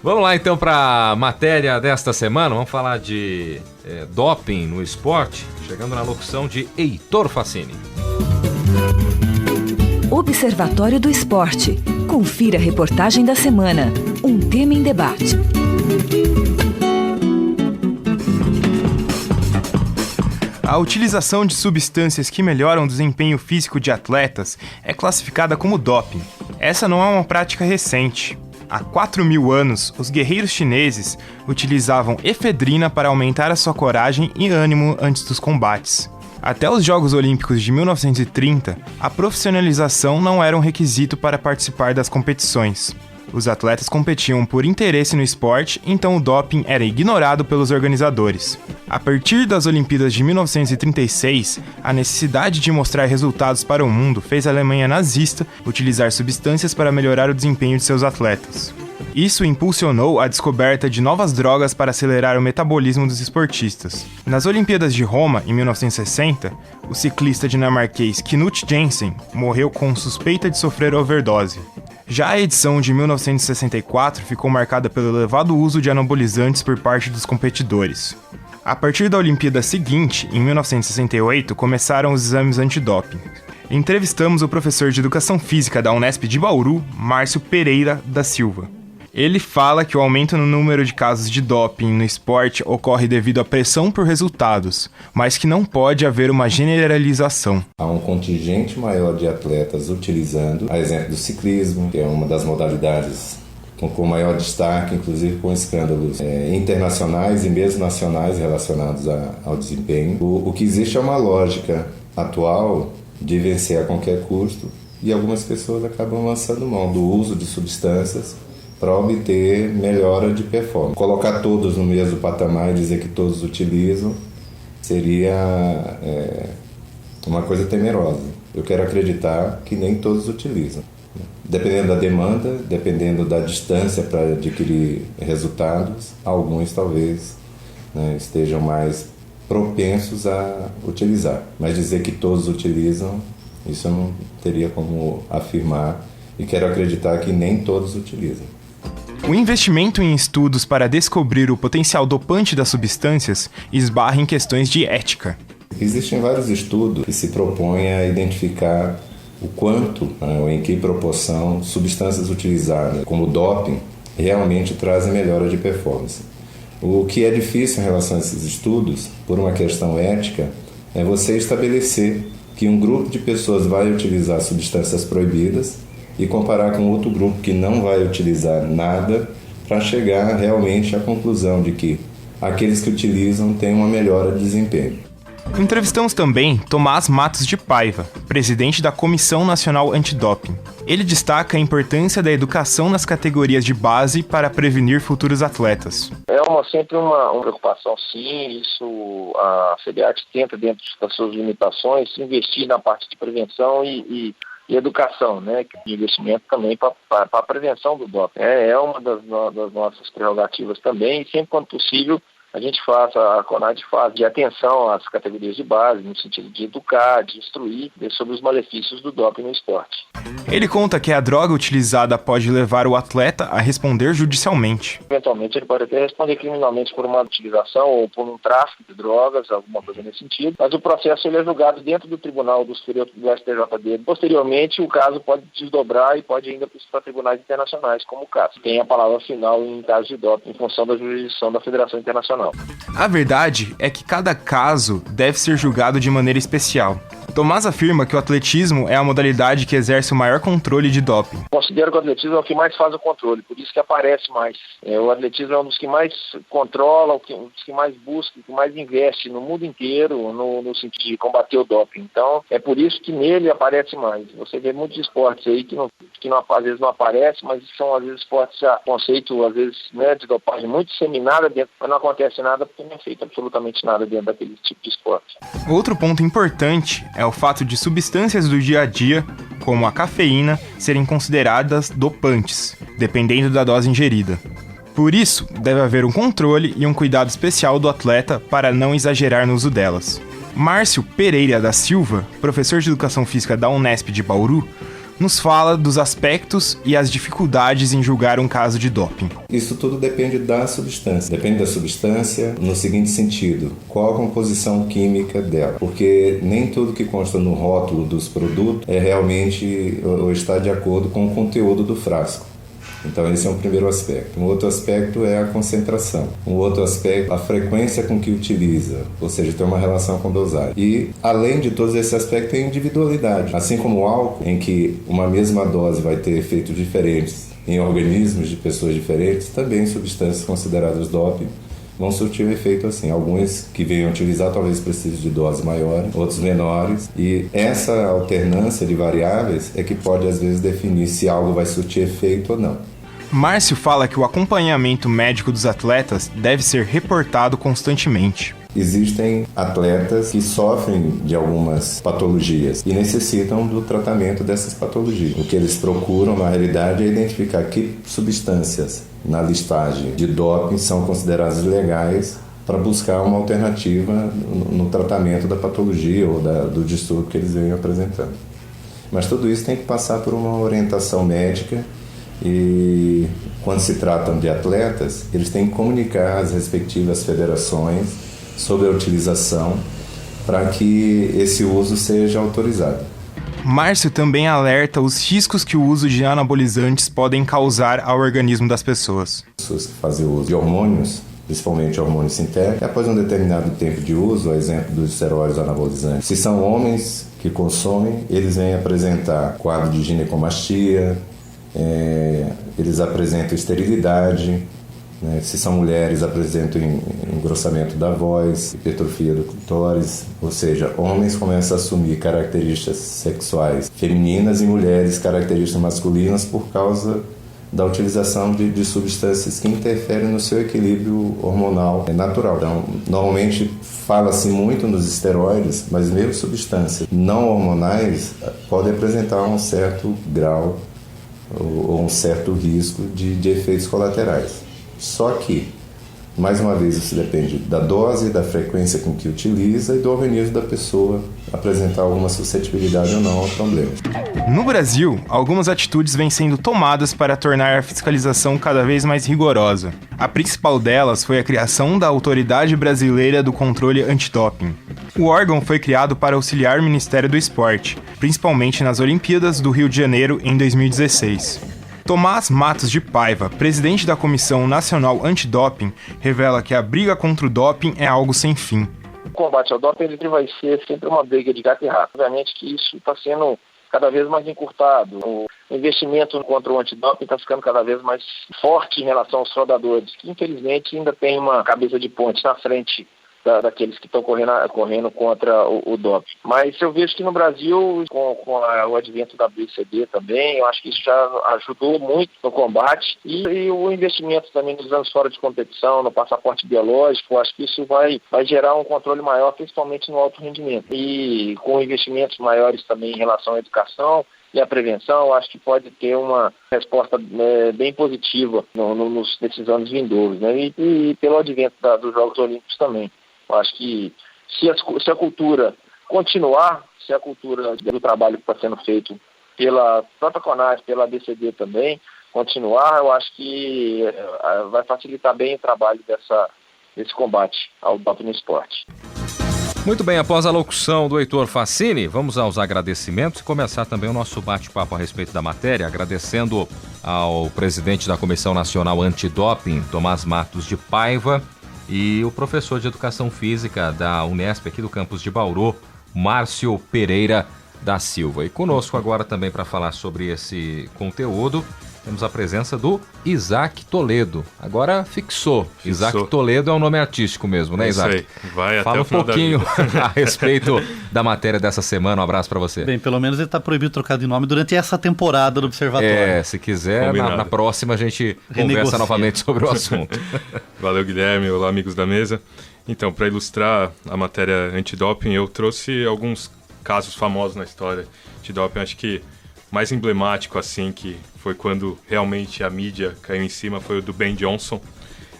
Vamos lá então para a matéria desta semana. Vamos falar de doping no esporte, chegando na locução de Heitor Facini. Observatório do Esporte. Confira a reportagem da semana. Um tema em debate. A utilização de substâncias que melhoram o desempenho físico de atletas é classificada como doping. Essa não é uma prática recente. Há 4.000 anos, os guerreiros chineses utilizavam efedrina para aumentar a sua coragem e ânimo antes dos combates. Até os Jogos Olímpicos de 1930, a profissionalização não era um requisito para participar das competições. Os atletas competiam por interesse no esporte, então o doping era ignorado pelos organizadores. A partir das Olimpíadas de 1936, a necessidade de mostrar resultados para o mundo fez a Alemanha nazista utilizar substâncias para melhorar o desempenho de seus atletas. Isso impulsionou a descoberta de novas drogas para acelerar o metabolismo dos esportistas. Nas Olimpíadas de Roma, em 1960, o ciclista dinamarquês Knut Jensen morreu com suspeita de sofrer overdose. Já a edição de 1964 ficou marcada pelo elevado uso de anabolizantes por parte dos competidores. A partir da Olimpíada seguinte, em 1968, começaram os exames antidoping. Entrevistamos o professor de Educação Física da Unesp de Bauru, Márcio Pereira da Silva. Ele fala que o aumento no número de casos de doping no esporte ocorre devido à pressão por resultados, mas que não pode haver uma generalização. Há um contingente maior de atletas utilizando, a exemplo do ciclismo, que é uma das modalidades com maior destaque, inclusive com escândalos internacionais e mesmo nacionais relacionados ao desempenho. O que existe é uma lógica atual de vencer a qualquer custo e algumas pessoas acabam lançando mão do uso de substâncias para obter melhora de performance. Colocar todos no mesmo patamar e dizer que todos utilizam seria uma coisa temerosa. Eu quero acreditar que nem todos utilizam. Dependendo da demanda, dependendo da distância para adquirir resultados, alguns talvez estejam mais propensos a utilizar. Mas dizer que todos utilizam, isso eu não teria como afirmar e quero acreditar que nem todos utilizam. O investimento em estudos para descobrir o potencial dopante das substâncias esbarra em questões de ética. Existem vários estudos que se propõem a identificar o quanto, ou em que proporção, substâncias utilizadas como doping realmente trazem melhora de performance. O que é difícil em relação a esses estudos, por uma questão ética, é você estabelecer que um grupo de pessoas vai utilizar substâncias proibidas e comparar com outro grupo que não vai utilizar nada para chegar realmente à conclusão de que aqueles que utilizam têm uma melhora de desempenho. Entrevistamos também Tomás Matos de Paiva, presidente da Comissão Nacional Antidoping. Ele destaca a importância da educação nas categorias de base para prevenir futuros atletas. É sempre uma preocupação, sim. Isso a CBAT tenta, dentro das suas limitações, investir na parte de prevenção e educação, de investimento também para a prevenção do doping. É uma das nossas prerrogativas também, e sempre quando possível a CONAD faz de atenção às categorias de base, no sentido de educar, de instruir sobre os malefícios do doping no esporte. Ele conta que a droga utilizada pode levar o atleta a responder judicialmente. Eventualmente ele pode até responder criminalmente por uma utilização ou por um tráfico de drogas, alguma coisa nesse sentido, mas o processo ele é julgado dentro do Tribunal do Superior do STJD. Posteriormente o caso pode desdobrar e pode ainda para tribunais internacionais, como o caso. Tem a palavra final em caso de doping, em função da jurisdição da Federação Internacional. A verdade é que cada caso deve ser julgado de maneira especial. Tomás afirma que o atletismo é a modalidade que exerce o maior controle de doping. Considero que o atletismo é o que mais faz o controle, por isso que aparece mais. O atletismo é um dos que mais controla, um dos que mais busca, que mais investe no mundo inteiro no sentido de combater o doping. Então, é por isso que nele aparece mais. Você vê muitos esportes aí que às vezes não aparecem, mas são às vezes esportes a conceito, às vezes, de dopagem muito disseminada dentro, mas não acontece nada porque não é feito absolutamente nada dentro daquele tipo de esporte. Outro ponto importante é o fato de substâncias do dia a dia, como a cafeína, serem consideradas dopantes, dependendo da dose ingerida. Por isso, deve haver um controle e um cuidado especial do atleta para não exagerar no uso delas. Márcio Pereira da Silva, professor de Educação Física da Unesp de Bauru, nos fala dos aspectos e as dificuldades em julgar um caso de doping. Isso tudo depende da substância. Depende da substância no seguinte sentido: qual a composição química dela? Porque nem tudo que consta no rótulo dos produtos é realmente ou está de acordo com o conteúdo do frasco. Então esse é um primeiro aspecto. Um outro aspecto é a concentração. Um outro aspecto, a frequência com que utiliza, ou seja, tem uma relação com dosagem. E além de todos esses aspectos, tem individualidade. Assim como o álcool, em que uma mesma dose vai ter efeitos diferentes em organismos de pessoas diferentes, também substâncias consideradas doping vão surtir o efeito assim. Alguns que venham utilizar talvez precisem de doses maiores, outros menores, e essa alternância de variáveis é que pode às vezes definir se algo vai surtir efeito ou não. Márcio fala que o acompanhamento médico dos atletas deve ser reportado constantemente. Existem atletas que sofrem de algumas patologias e necessitam do tratamento dessas patologias. O que eles procuram, na realidade, é identificar que substâncias na listagem de doping são consideradas legais para buscar uma alternativa no tratamento da patologia ou do distúrbio que eles vêm apresentando. Mas tudo isso tem que passar por uma orientação médica. E quando se tratam de atletas, eles têm que comunicar às respectivas federações sobre a utilização para que esse uso seja autorizado. Márcio também alerta os riscos que o uso de anabolizantes podem causar ao organismo das pessoas. Pessoas que fazem uso de hormônios, principalmente hormônios sintéticos, após um determinado tempo de uso, a exemplo dos esteroides anabolizantes, se são homens que consomem, eles vêm apresentar quadro de ginecomastia, eles apresentam esterilidade, né? Se são mulheres, apresentam engrossamento da voz, hipertrofia do clitóris, ou seja, homens começam a assumir características sexuais femininas e mulheres características masculinas por causa da utilização de substâncias que interferem no seu equilíbrio hormonal natural. Então, normalmente fala-se muito nos esteroides, mas mesmo substâncias não hormonais podem apresentar um certo grau ou um certo risco de efeitos colaterais. Só que, mais uma vez, isso depende da dose, da frequência com que utiliza e do organismo da pessoa apresentar alguma suscetibilidade ou não ao problema. No Brasil, algumas atitudes vêm sendo tomadas para tornar a fiscalização cada vez mais rigorosa. A principal delas foi a criação da Autoridade Brasileira do Controle Antidoping. O órgão foi criado para auxiliar o Ministério do Esporte, principalmente nas Olimpíadas do Rio de Janeiro em 2016. Tomás Matos de Paiva, presidente da Comissão Nacional Antidoping, revela que a briga contra o doping é algo sem fim. O combate ao doping ele vai ser sempre uma briga de gato e rato. Obviamente que isso está sendo cada vez mais encurtado. O investimento contra o antidoping está ficando cada vez mais forte em relação aos fraudadores, que infelizmente ainda tem uma cabeça de ponte na frente daqueles que estão correndo contra o doping. Mas eu vejo que no Brasil, com o advento da BCD também, eu acho que isso já ajudou muito no combate. E o investimento também nos anos fora de competição, no passaporte biológico, eu acho que isso vai gerar um controle maior, principalmente no alto rendimento. E com investimentos maiores também em relação à educação e à prevenção, eu acho que pode ter uma resposta bem positiva nesses anos vindouros, né? E pelo advento dos Jogos Olímpicos também. Eu acho que se a cultura continuar, se a cultura do trabalho que está sendo feito pela própria CONAS, pela ABCD também, continuar, eu acho que vai facilitar bem o trabalho desse combate ao doping no esporte. Muito bem, após a locução do Heitor Facini, vamos aos agradecimentos e começar também o nosso bate-papo a respeito da matéria, agradecendo ao presidente da Comissão Nacional Antidoping, Tomás Matos de Paiva, e o professor de Educação Física da Unesp, aqui do campus de Bauru, Márcio Pereira da Silva. E conosco agora também para falar sobre esse conteúdo, temos a presença do Isaac Toledo. Agora fixou. Isaac Toledo é um nome artístico mesmo, né, Isaac? Isso aí. Vai Fala até o final um pouquinho a respeito da matéria dessa semana. Um abraço para você. Bem, pelo menos ele está proibido de trocar de nome durante essa temporada do Observatório. Se quiser, na próxima a gente conversa novamente sobre o assunto. Valeu, Guilherme. Olá, amigos da mesa. Então, para ilustrar a matéria antidoping, eu trouxe alguns casos famosos na história de doping. Acho que mais emblemático, assim, que foi quando realmente a mídia caiu em cima, foi o do Ben Johnson,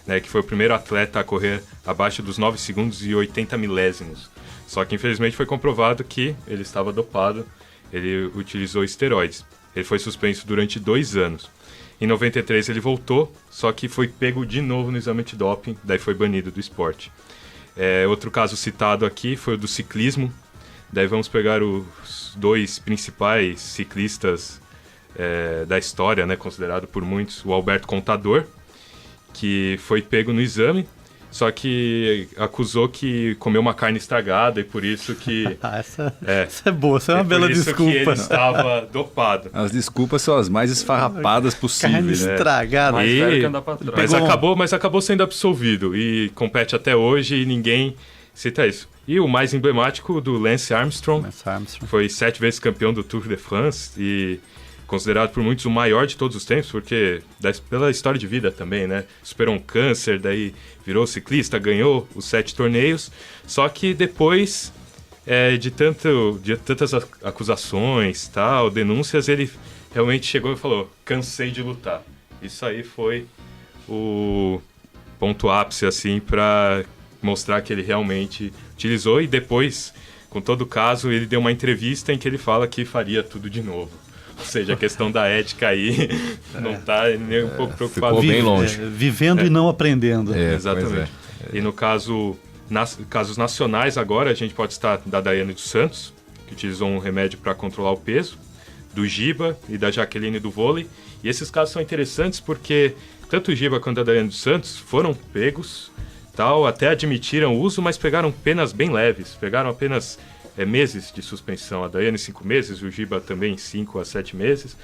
né, que foi o primeiro atleta a correr abaixo dos 9 segundos e 80 milésimos. Só que, infelizmente, foi comprovado que ele estava dopado, ele utilizou esteroides. Ele foi suspenso durante 2 anos. Em 93 ele voltou, só que foi pego de novo no exame antidoping, daí foi banido do esporte. Outro caso citado aqui foi o do ciclismo. Daí vamos pegar os 2 principais ciclistas da história, né, considerado por muitos, o Alberto Contador, que foi pego no exame, só que acusou que comeu uma carne estragada e por isso que... essa é boa, essa é uma bela desculpa. Por isso que ele estava dopado. As desculpas são as mais esfarrapadas possíveis. Carne estragada. Mas acabou sendo absolvido e compete até hoje e ninguém cita isso. E o mais emblemático do Lance Armstrong. Foi 7 vezes campeão do Tour de France e considerado por muitos o maior de todos os tempos, porque pela história de vida também, né? Superou um câncer, daí virou ciclista, ganhou os 7 torneios. Só que depois de tantas acusações, denúncias, ele realmente chegou e falou: cansei de lutar. Isso aí foi o ponto ápice, assim, para mostrar que ele realmente utilizou. E depois, com todo o caso, ele deu uma entrevista em que ele fala que faria tudo de novo. Ou seja, a questão da ética aí não está nem um pouco preocupado. Ficou bem longe. Vivendo e não aprendendo. Exatamente. E no casos nacionais agora, a gente pode estar da Daiane dos Santos, que utilizou um remédio para controlar o peso, do Giba e da Jaqueline do vôlei. E esses casos são interessantes porque tanto o Giba quanto a Daiane dos Santos foram pegos, até admitiram o uso, mas pegaram penas bem leves, pegaram apenas meses de suspensão. A Daiane 5 meses, o Giba também 5 a 7 meses.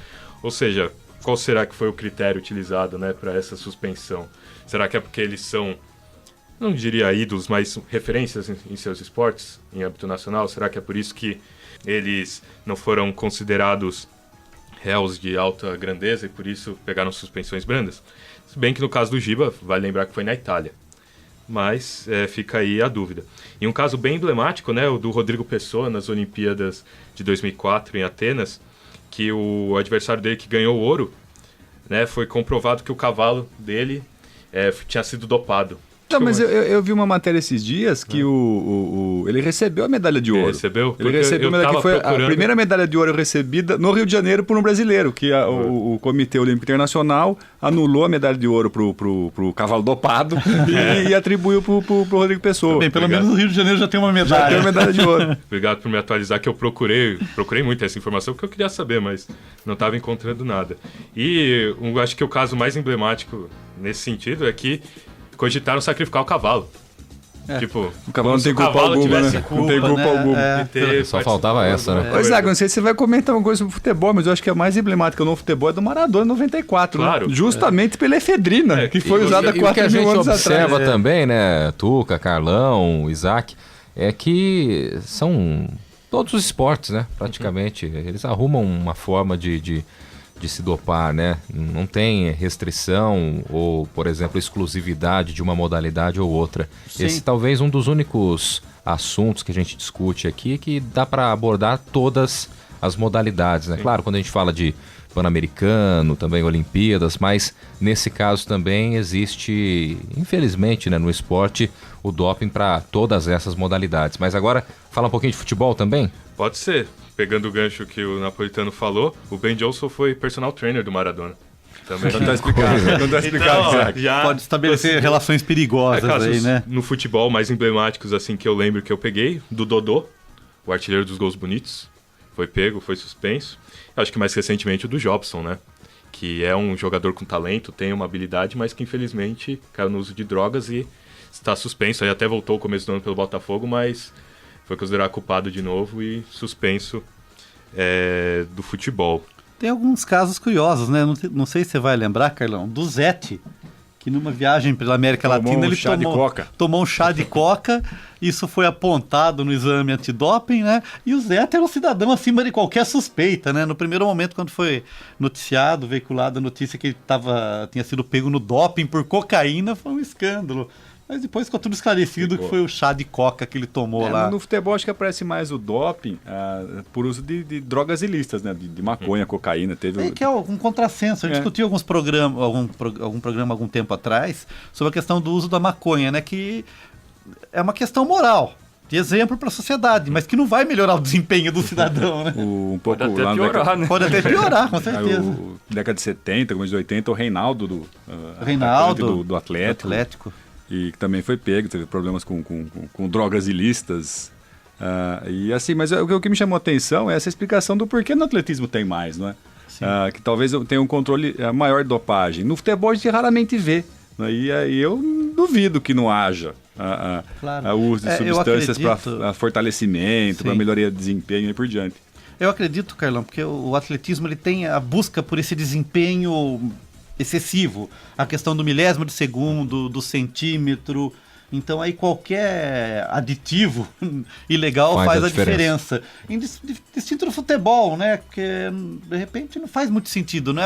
Ou seja, qual será que foi o critério utilizado, né, para essa suspensão? Será que é porque eles são, não diria ídolos, mas referências em seus esportes, em âmbito nacional? Será que é por isso que eles não foram considerados réus de alta grandeza e por isso pegaram suspensões brandas? Se bem que no caso do Giba, vale lembrar que foi na Itália. Mas fica aí a dúvida. E um caso bem emblemático, né, o do Rodrigo Pessoa nas Olimpíadas de 2004 em Atenas, que o adversário dele que ganhou o ouro, né, foi comprovado que o cavalo dele tinha sido dopado. Não, mas eu vi uma matéria esses dias que ele recebeu a medalha de ouro. Ele recebeu a medalha, que foi a primeira medalha de ouro recebida no Rio de Janeiro por um brasileiro, que o Comitê Olímpico Internacional anulou a medalha de ouro pro cavalo dopado e atribuiu pro Rodrigo Pessoa. Bem, pelo menos no Rio de Janeiro já tem uma medalha. Já tem uma medalha de ouro. Obrigado por me atualizar, que eu procurei muito essa informação, porque eu queria saber, mas não estava encontrando nada. E acho que o caso mais emblemático nesse sentido é que cogitaram sacrificar o cavalo. Tipo, o cavalo não tem culpa alguma, né? Não tem culpa alguma. Só faltava essa, né? Pois não sei se você vai comentar uma coisa sobre futebol, mas eu acho que a mais emblemática no futebol é do Maradona em 94, claro, né? Justamente pela efedrina, que foi usada há 4 mil anos atrás. E o que a gente observa também, né, Tuca, Carlão, Isaac, é que são todos os esportes, né, praticamente. Eles arrumam uma forma de se dopar, né? Não tem restrição ou, por exemplo, exclusividade de uma modalidade ou outra. Sim. Esse talvez um dos únicos assuntos que a gente discute aqui que dá para abordar todas as modalidades, né? Sim. Claro, quando a gente fala de Pan-Americano, também Olimpíadas, mas nesse caso também existe, infelizmente, né, no esporte, o doping para todas essas modalidades. Mas agora, fala um pouquinho de futebol também? Pode ser. Pegando o gancho que o Napolitano falou, o Ben Johnson foi personal trainer do Maradona. Também. Não está explicado. Então, pode estabelecer relações perigosas aí, né? No futebol, mais emblemáticos assim que eu lembro que eu peguei, do Dodô, o artilheiro dos gols bonitos, foi pego, foi suspenso. Acho que mais recentemente o do Jobson, né? Que é um jogador com talento, tem uma habilidade, mas que infelizmente caiu no uso de drogas e está suspenso. Aí até voltou o começo do ano pelo Botafogo, mas foi considerado culpado de novo e suspenso do futebol. Tem alguns casos curiosos, né? Não sei se você vai lembrar, Carlão, do Zete, que numa viagem pela América Latina ele tomou um chá de coca. Isso foi apontado no exame antidoping, né? E o Zete era um cidadão acima de qualquer suspeita, né? No primeiro momento, quando foi noticiado, veiculada a notícia que ele tinha sido pego no doping por cocaína, foi um escândalo. Mas depois ficou tudo esclarecido que foi o chá de coca que ele tomou lá. No futebol acho que aparece mais o doping por uso de drogas ilícitas, né? De maconha, cocaína. Que é um contrassenso. A gente discutiu algum programa algum tempo atrás sobre a questão do uso da maconha, né? Que é uma questão moral. de exemplo para a sociedade, mas que não vai melhorar o desempenho do cidadão, né? Pode até piorar, né? Pode até piorar, com certeza. Década de 70, começo de 80, o Reinaldo do Atlético. E que também foi pego, teve problemas com drogas ilícitas. E assim, mas o que me chamou a atenção é essa explicação do porquê no atletismo tem mais, não é? Que talvez tenha um controle maior de dopagem. No futebol a gente raramente vê. Né? E aí eu duvido que não haja o uso de substâncias para fortalecimento, para melhoria de desempenho e por diante. Eu acredito, Carlão, porque o atletismo ele tem a busca por esse desempenho excessivo. A questão do milésimo de segundo, do centímetro. Então aí qualquer aditivo ilegal faz a diferença. Distinto do futebol, né? Porque de repente não faz muito sentido, né?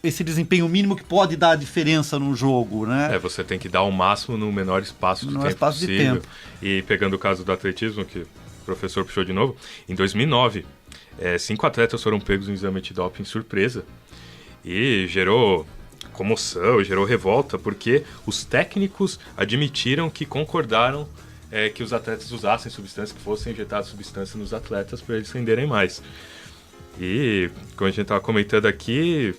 Esse desempenho mínimo que pode dar a diferença no jogo, né? Você tem que dar o máximo no menor espaço de tempo possível. E pegando o caso do atletismo, que o professor puxou de novo, em 2009, 5 atletas foram pegos no exame de doping surpresa e gerou comoção, gerou revolta, porque os técnicos admitiram que concordaram que os atletas usassem substâncias, que fossem injetadas substâncias nos atletas para eles renderem mais. E, como a gente estava comentando aqui,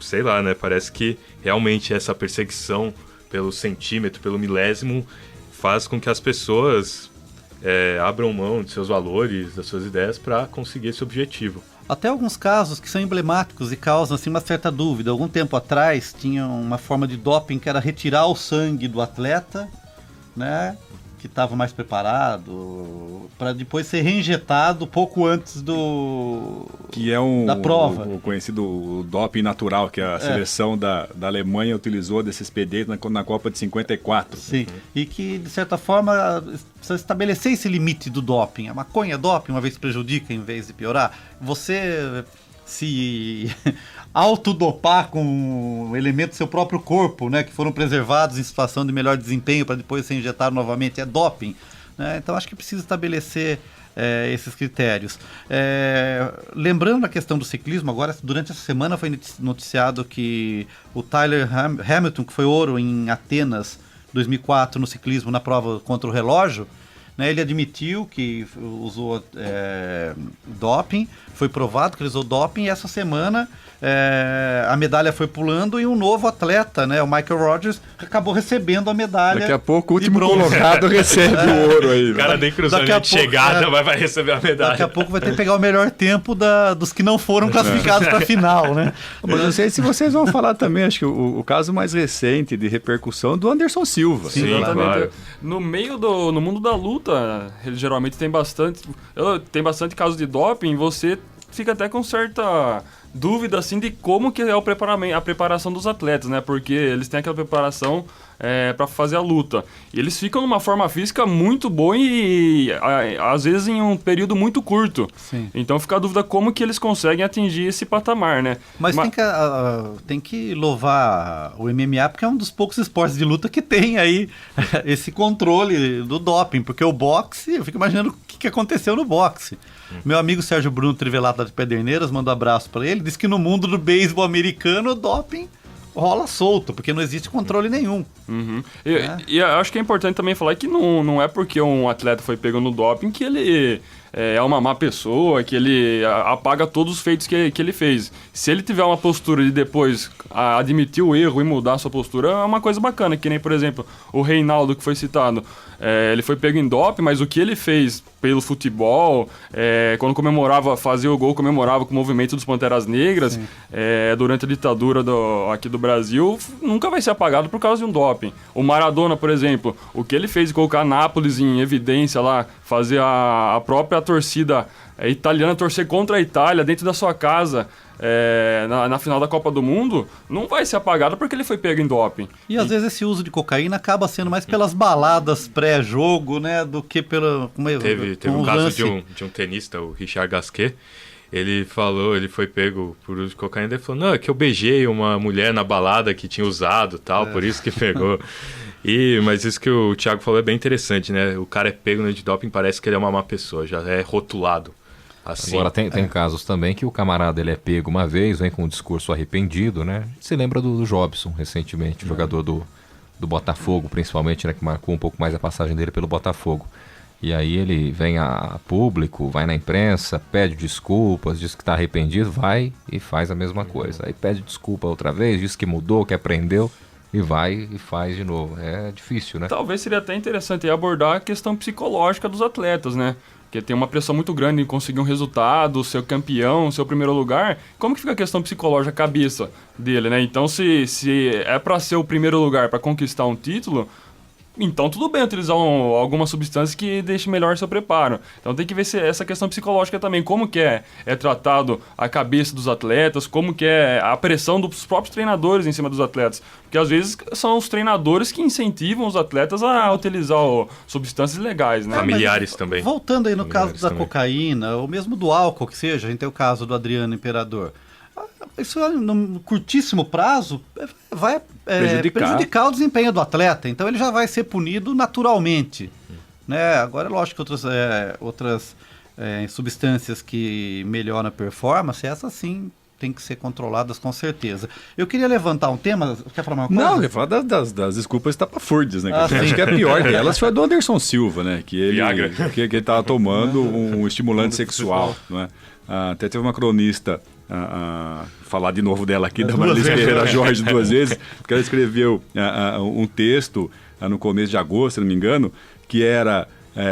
sei lá, né? Parece que realmente essa perseguição pelo centímetro, pelo milésimo, faz com que as pessoas abram mão de seus valores, das suas ideias para conseguir esse objetivo. Até alguns casos que são emblemáticos e causam assim, uma certa dúvida. Algum tempo atrás tinha uma forma de doping que era retirar o sangue do atleta, né, que estava mais preparado, para depois ser reinjetado pouco antes da prova. O conhecido doping natural, que a seleção da Alemanha utilizou desse expediente na Copa de 54. Sim, e que de certa forma precisa estabelecer esse limite do doping. A maconha doping, uma vez prejudica em vez de piorar. Você se autodopar com elementos do seu próprio corpo, né, que foram preservados em situação de melhor desempenho para depois ser injetado novamente, é doping, né? Então acho que precisa estabelecer esses critérios. Lembrando a questão do ciclismo, agora durante essa semana foi noticiado que o Tyler Hamilton, que foi ouro em Atenas 2004 no ciclismo na prova contra o relógio, né, ele admitiu que usou doping, foi provado que ele usou doping, e essa semana a medalha foi pulando e um novo atleta, né, o Michael Rogers, acabou recebendo a medalha. Daqui a pouco o último colocado recebe o ouro aí. O cara nem cruzou a linha de chegada, vai receber a medalha. Daqui a pouco vai ter que pegar o melhor tempo dos que não foram classificados para a final, né? Mas não sei se vocês vão falar também, acho que o caso mais recente de repercussão do Anderson Silva. Sim, claro. No mundo da luta, ele geralmente tem bastante caso de doping, você fica até com certa dúvida assim de como que é a preparação dos atletas, né? Porque eles têm aquela preparação para fazer a luta. E eles ficam numa forma física muito boa e às vezes em um período muito curto. Sim. Então fica a dúvida como que eles conseguem atingir esse patamar, né? Mas tem que louvar o MMA, porque é um dos poucos esportes de luta que tem aí esse controle do doping, porque o boxe, eu fico imaginando o que aconteceu no boxe. Meu amigo Sérgio Bruno Trivelato de Pederneiras, manda um abraço para ele, diz que no mundo do beisebol americano o doping rola solto, porque não existe controle nenhum. Uhum. E acho que é importante também falar que não é porque um atleta foi pego no doping que ele é uma má pessoa, que ele apaga todos os feitos que ele fez. Se ele tiver uma postura de depois admitir o erro e mudar a sua postura, é uma coisa bacana, que nem, por exemplo, o Reinaldo que foi citado. Ele foi pego em doping, mas o que ele fez pelo futebol, quando fazia o gol, comemorava com o movimento dos Panteras Negras, durante a ditadura aqui do Brasil, nunca vai ser apagado por causa de um doping. O Maradona, por exemplo, o que ele fez de colocar Nápoles em evidência lá, fazer a própria torcida italiana torcer contra a Itália dentro da sua casa, na final da Copa do Mundo, não vai ser apagado porque ele foi pego em doping. E às vezes esse uso de cocaína acaba sendo mais pelas baladas pré-jogo, né, do que pelo... Teve um caso de um tenista, o Richard Gasquet. Ele foi pego por uso de cocaína, ele falou, não, é que eu beijei uma mulher na balada que tinha usado, tal, por isso que pegou. Mas isso que o Thiago falou é bem interessante, né? O cara é pego no antidoping, parece que ele é uma má pessoa, já é rotulado. Assim. Agora tem casos também que o camarada ele é pego uma vez, vem com um discurso arrependido, né? Se lembra do Jobson recentemente, jogador do do Botafogo, principalmente, né, que marcou um pouco mais a passagem dele pelo Botafogo. E aí ele vem a público, vai na imprensa, pede desculpas, diz que está arrependido, vai e faz a mesma coisa. Aí pede desculpa outra vez, diz que mudou, que aprendeu, e vai e faz de novo. É difícil, né? Talvez seria até interessante abordar a questão psicológica dos atletas, né? Porque tem uma pressão muito grande em conseguir um resultado, ser campeão, ser o primeiro lugar. Como que fica a questão psicológica, a cabeça dele, né? Então, se é para ser o primeiro lugar, para conquistar um título, então tudo bem utilizar alguma substância que deixe melhor seu preparo. Então tem que ver essa questão psicológica também, como que é tratado a cabeça dos atletas, como que é a pressão dos próprios treinadores em cima dos atletas. Porque às vezes são os treinadores que incentivam os atletas a utilizar substâncias legais, né? Familiares também. Voltando aí no caso da cocaína, ou mesmo do álcool, que seja, a gente tem o caso do Adriano Imperador. Isso, no curtíssimo prazo, vai prejudicar o desempenho do atleta. Então, ele já vai ser punido naturalmente. Né? Agora, é lógico que outras substâncias que melhoram a performance, essas sim têm que ser controladas com certeza. Eu queria levantar um tema... Quer falar uma coisa? Não, eu ia falar das desculpas estapafúrdias, né? Acho que a pior delas foi a do Anderson Silva, né? Que ele estava tomando um estimulante sexual, né? Até teve uma cronista falar de novo dela aqui, da Marlise Pereira Jorge, 2 vezes, porque ela escreveu um texto no começo de agosto, se não me engano, que era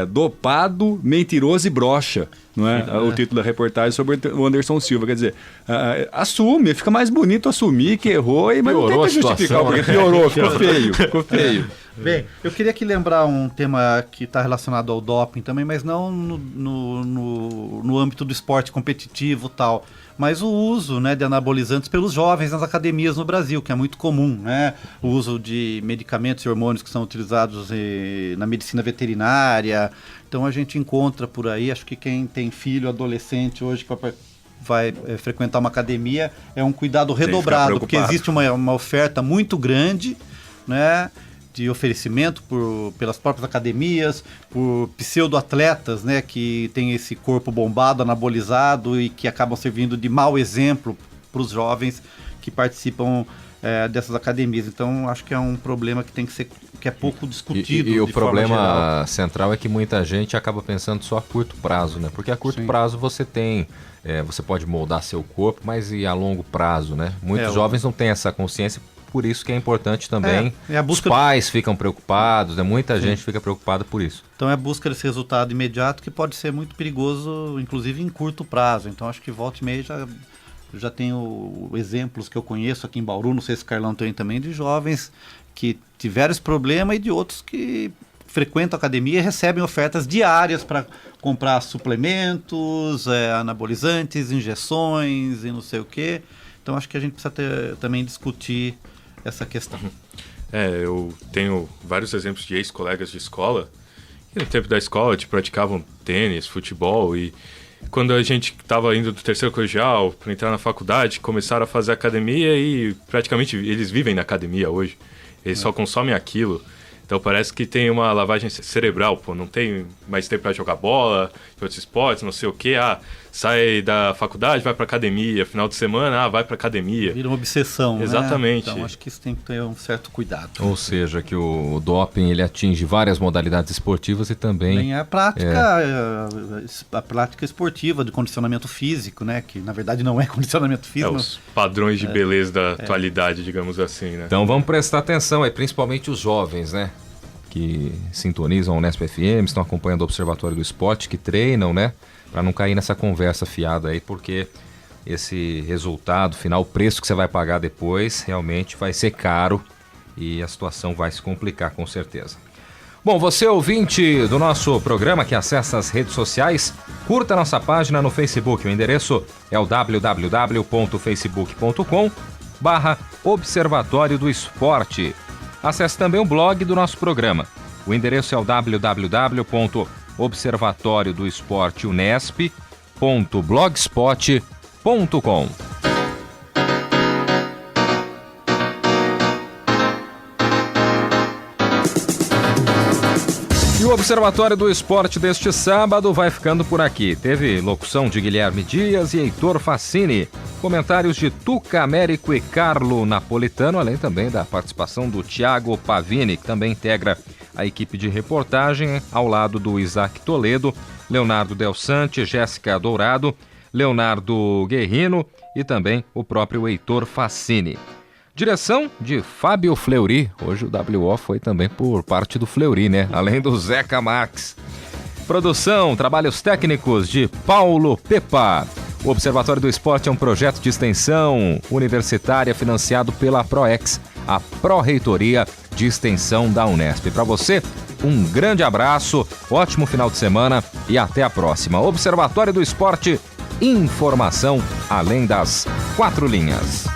Dopado, Mentiroso e Broxa, não é? O título da reportagem sobre o Anderson Silva. Quer dizer, assume, fica mais bonito assumir que errou, mas não tem que justificar, porque piorou, ficou feio. Bem, eu queria aqui lembrar um tema que está relacionado ao doping também, mas não no âmbito do esporte competitivo e tal, mas o uso, né, de anabolizantes pelos jovens nas academias no Brasil, que é muito comum, né? O uso de medicamentos e hormônios que são utilizados na medicina veterinária. Então a gente encontra por aí, acho que quem tem filho, adolescente hoje que vai frequentar uma academia, é um cuidado redobrado, porque existe uma oferta muito grande, né, de oferecimento pelas próprias academias, por pseudo-atletas, né, que tem esse corpo bombado, anabolizado e que acabam servindo de mau exemplo para os jovens que participam dessas academias. Então, acho que é um problema que é pouco discutido. E o problema central é que muita gente acaba pensando só a curto prazo, né? Porque a curto prazo você tem... você pode moldar seu corpo, mas e a longo prazo, né? Muitos jovens não têm essa consciência. Por isso que é importante também, os pais ficam preocupados, né? Muita gente fica preocupada por isso. Então é a busca desse resultado imediato que pode ser muito perigoso, inclusive em curto prazo. Então acho que volta e meia já tenho exemplos que eu conheço aqui em Bauru, não sei se o Carlão tem também, de jovens que tiveram esse problema e de outros que frequentam a academia e recebem ofertas diárias para comprar suplementos, anabolizantes, injeções e não sei o quê. Então acho que a gente precisa também discutir essa questão. Eu tenho vários exemplos de ex-colegas de escola que no tempo da escola praticavam tênis, futebol, e quando a gente estava indo do terceiro colegial para entrar na faculdade, começaram a fazer academia e praticamente eles vivem na academia hoje. Eles só consomem aquilo. Então parece que tem uma lavagem cerebral, não tem mais tempo para jogar bola, outros esportes, não sei o quê. Sai da faculdade, vai para academia, final de semana, vai para academia. Vira uma obsessão, exatamente. Né? Então acho que isso tem que ter um certo cuidado. Ou seja, que o doping ele atinge várias modalidades esportivas e também a prática esportiva de condicionamento físico, né? Que na verdade não é condicionamento físico. Os padrões de beleza da atualidade, digamos assim, né? Então vamos prestar atenção aí, principalmente os jovens, né? Que sintonizam o Unesp FM, estão acompanhando o Observatório do Esporte, que treinam, né? Para não cair nessa conversa fiada aí, porque esse resultado final, o preço que você vai pagar depois, realmente vai ser caro e a situação vai se complicar com certeza. Bom, você ouvinte do nosso programa que acessa as redes sociais, curta nossa página no Facebook. O endereço é o www.facebook.com/Observatório do Esporte. Acesse também o blog do nosso programa. O endereço é o www.observatoriodounesp.blogspot.com. E o Observatório do Esporte deste sábado vai ficando por aqui. Teve locução de Guilherme Dias e Heitor Facini, comentários de Tuca Américo e Carlo Napolitano, além também da participação do Thiago Pavini, que também integra a equipe de reportagem, ao lado do Isaac Toledo, Leonardo Del Sante, Jéssica Dourado, Leonardo Guerrino e também o próprio Heitor Facini. Direção de Fábio Fleury. Hoje o WO foi também por parte do Fleury, né? Além do Zeca Max. Produção, trabalhos técnicos de Paulo Pepa. O Observatório do Esporte é um projeto de extensão universitária financiado pela ProEx, a Pró-Reitoria de Extensão da Unesp. Para você, um grande abraço, ótimo final de semana e até a próxima. Observatório do Esporte, informação além das 4 linhas.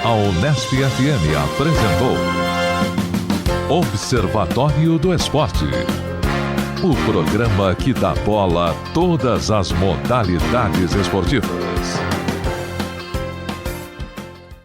A Unesp FM apresentou Observatório do Esporte, o programa que dá bola a todas as modalidades esportivas.